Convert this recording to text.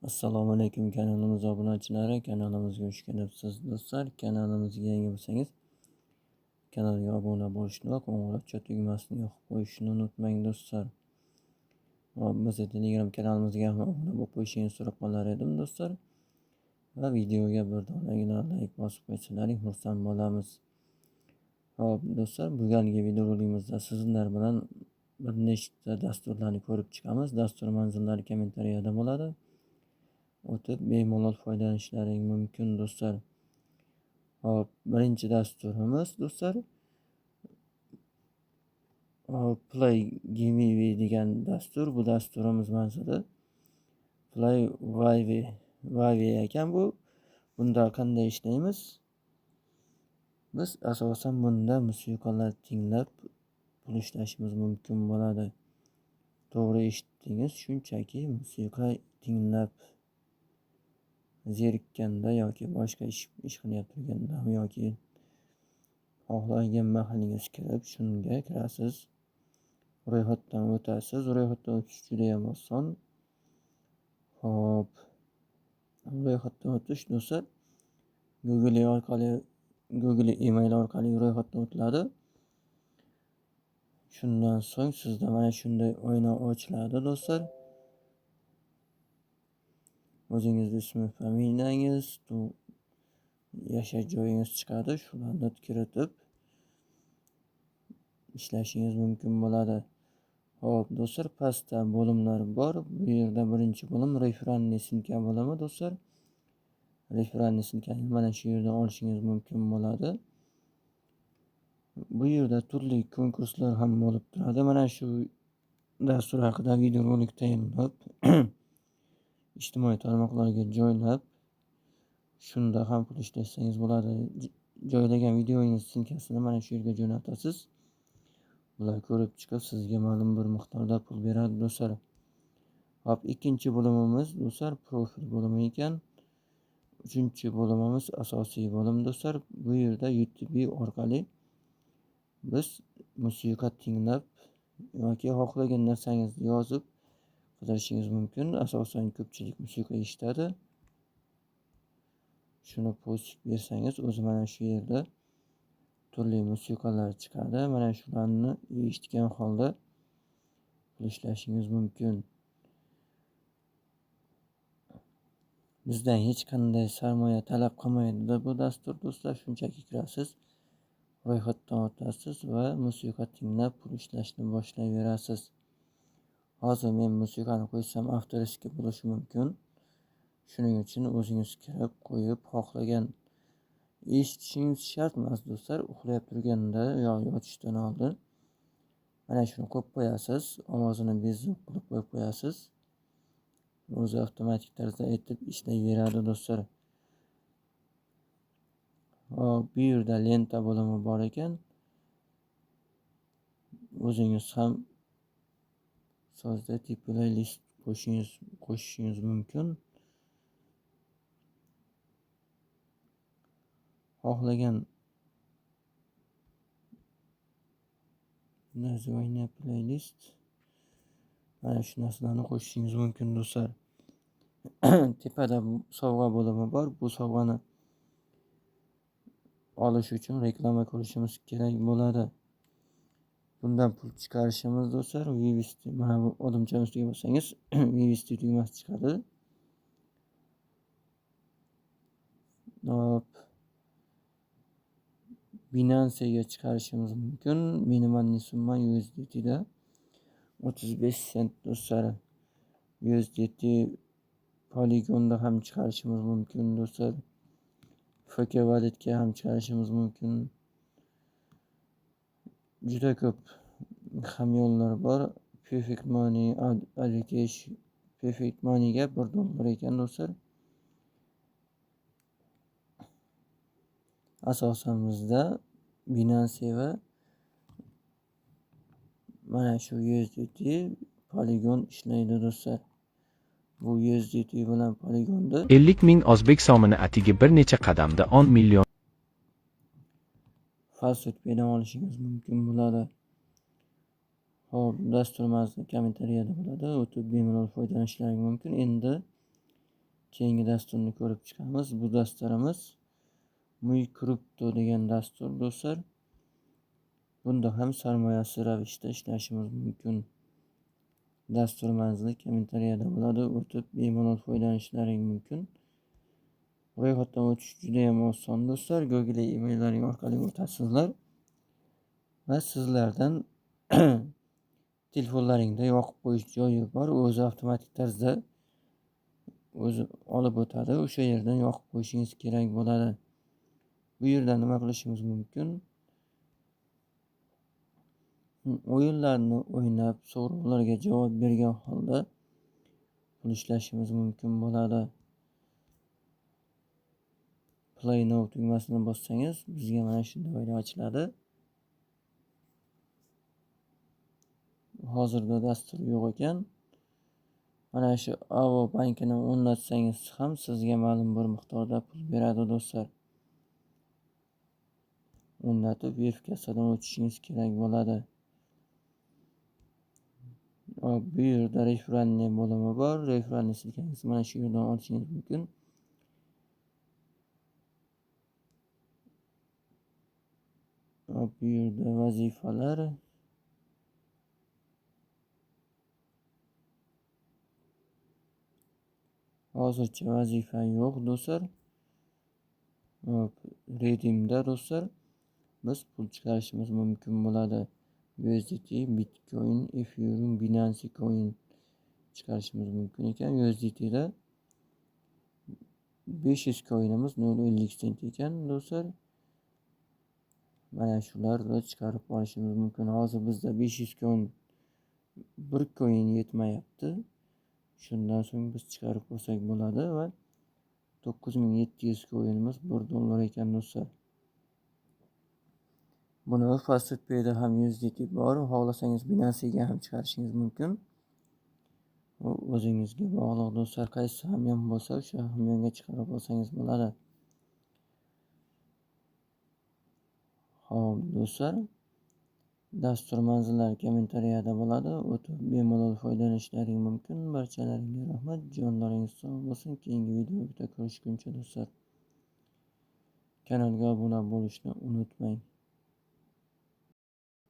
Assalomu alaykum kanalimiz obunachilari, kanalimizga xush kelibsiz do'stlar. Kanalimizga yangi bo'lsangiz, kanalga obuna bo'lishni va qo'ng'iroqcha tugmasini yoqib qo'yishni unutmang do'stlar. Biz Telegram kanalimizga ham obuna bo'lib qo'yishingizni so'rab qolar edim do'stlar. Va videoga bir donagina like bosib qo'ysalaring xursand bo'lamiz. Hop do'stlar, bugungi videoligimizda sizlar bilan bir nechta dasturlarni ko'rib chiqamiz. Dastur manzillari kommentariyada bo'ladi. O'tib bemalol foydalanishlaring mumkin do'stlar. Hop, birinchi dasturimiz do'stlar Play GMV degan dastur. Bu dasturimiz manzili Play Wifi ekan bu. Bunda qanday ishlaymiz? Biz asosan bunda musiqalar tinglab pul ishlashimiz mumkin bo'ladi. To'g'ri eshitdingiz, shunchaki musiqa tinglab zerikkanda yoki boshqa ish qilayotib turganda yoki xohlagan mahalingiz kirib shunga kirasiz, ro'yxatdan o'tasiz. Ro'yxatdan o'tish juda ham oson. Hop, ro'yxatdan o'tish do'stlar Google email orqali ro'yxatdan o'tiladi. Shundan so'ng sizda mana shunday oyna ochiladi do'stlar. O'zingiz ismi, familiyangiz, yashash joyingiz chiqadi. Shularni kiritib ishlashingiz mumkin bo'ladi. Hop do'stlar, pastda bo'limlar bor. Bu yerda birinchi bo'lim referanli sinka bo'limi do'stlar. Referanli sinkani mana shu yerdan olishingiz mumkin bo'ladi. Bu yerda turli konkurslar ham bo'lib turadi. Mana shu dastur haqida videorolik tayyorlab ijtimoiy tarmoqlarga joylab, shunda ham pul ishlasangiz bo'ladi. Joylagan videoingiz sinkasini mana shu yerga jo'natasiz. Ular ko'rib chiqib sizga ma'lum bir miqdorda pul beradi do'stlar. Hop, ikkinchi bo'limimiz do'stlar profil bo'limi ekan. Uchinchi bo'limimiz asosiy bo'lim do'stlar. Bu yerda YouTube orqali biz musiqa tinglab yoki xohlagan narsangizni yozib qidirishingiz mumkin. Asosan ko'pchilik musiqa eshitadi. Shuni postga bersangiz o'zi mana shu yerda turli musiqalar chiqadi. Mana shularni eshitgan holda pul ishlashingiz mumkin. Bizdan hech qanday sarmoya talab qilmaydi bu dastur do'stlar. Shunchaki kirasiz, ro'yxatdan o'tasiz va musiqa tinglab pul ishlashni boshlayverasiz. Hozir men musiqani qo'ysam avtoriski bo'lishi mumkin. Shuning uchun o'zingiz kirib qo'yib xohlagan eshitishingiz shart emas do'stlar. Uxlab turganda yoki yotishdan oldin mana shuni qo'yib qo'yasiz. Ovozini bezib qilib qo'yib qo'yasiz. O'zi avtomatik tarzda aytib ishlayveradi do'stlar. Bu yerda lenta bo'limi bor ekan. O'zingiz ham sozda playlist qo'shishingiz mumkin. Xohlagan naзвание playlist mana shu narsalarni qo'shishingiz mumkin do'stlar. Tepada sovg'a bo'limi bor. Bu sovg'ani olish uchun reklama ko'rishimiz kerak bo'ladi. Bundan pul chiqarishimiz do'stlar, Vivesti, mana bu odamchaning ustiga bossangiz Vivesti tugmasi chiqadi. Hop, Binance'ga chiqarishimiz mumkin. Minimalniy summa USDT da 35 sent do'stlar. USDT Polygonda ham chiqarishimiz mumkin do'stlar. FK Walletga ham chiqarishimiz mumkin. Juda ko'p ham yo'llar bor. Perfect Money, Alcash, Perfect Moneyga $1 ekan do'stlar. Asosan bizda Binance va mana shu USDT Polygon ishlaydi do'stlar. Bu USDT bilan Polygonda 50 ming o'zbek so'mini atigi bir necha qadamda 10 million falsut paydan olishingiz mumkin bo'ladi. Hop, dasturimiz kommentariyada bo'ladi. O'tib bemalol foydalanishlaring mumkin. Endi keyingi dasturni ko'rib chiqamiz. Bu dasturimiz Muy Crypto degan dastur do'stlar. Bunda ham sarmoyasi ravishda ishlashimiz mumkin. Dastur manzili kommentariyada bo'ladi. O'tib bemalol foydalanishlaring mumkin. Ro'yxatdan o'tish juda ham oson do'stlar. Google emallaring orqali o'tasizlar va sizlardan telefonlaringda yoqib qo'yish joyi bor. O'zi avtomatik tarzda o'zi olib o'tadi. O'sha yerdan yoqib qo'yishingiz kerak bo'ladi. Bu yerdan nima qilishingiz mumkin? O'yinlarni o'ynab, so'rovlarga javob bergan holda pul ishlashingiz mumkin bo'ladi. Play Now tugmasini bossangiz, bizga mana shunday ochiladi. Hozirda dastur yo'q ekan. Mana shu Avo bankini o'rnatsangiz ham sizga ma'lum bir miqdorda pul beradi do'stlar. O'rnatib verifikatsiyadan o'tishingiz kerak bo'ladi. Bu yerda referendiy bo'limi bor. Referendiy silkangiz mana shu yerdan olishingiz mumkin. Bu yerda vazifalar. Hozircha vazifa yo'q do'stlar. Redimda do'stlar biz pul chiqarishimiz mumkin bo'ladi. USDT, Bitcoin, Ethereum, Binance Coin chiqarishimiz mumkin ekan. USDTda 500 coinimiz 0.50 sent ekan do'stlar. Mana shularni chiqarib olishimiz mumkin. Hozir bizda 500 coin 1 coin yetmayapti. Shundan so'ng biz chiqarib olsak bo'ladi va 9700 coinimiz $1 ekan do'stlar. Buni FastPay'da ham USDT bor. Xohlasangiz Binance'ga ham chiqarishingiz mumkin. U o'zingizga bog'liq do'stlar. Qaysi hamyon bo'lsa, o'sha hamyonga chiqarib olsangiz bo'ladi. Xo'p do'stlar, dastur manzillari kommentariyada bo'ladi. O'tib bemalol foydalanishlaring mumkin. Barchalaringga rahmat. Jonlaringiz sog' bo'lsin. Keyingi videoda ko'rishguncha do'stlar. Kanalga obuna bo'lishni unutmang.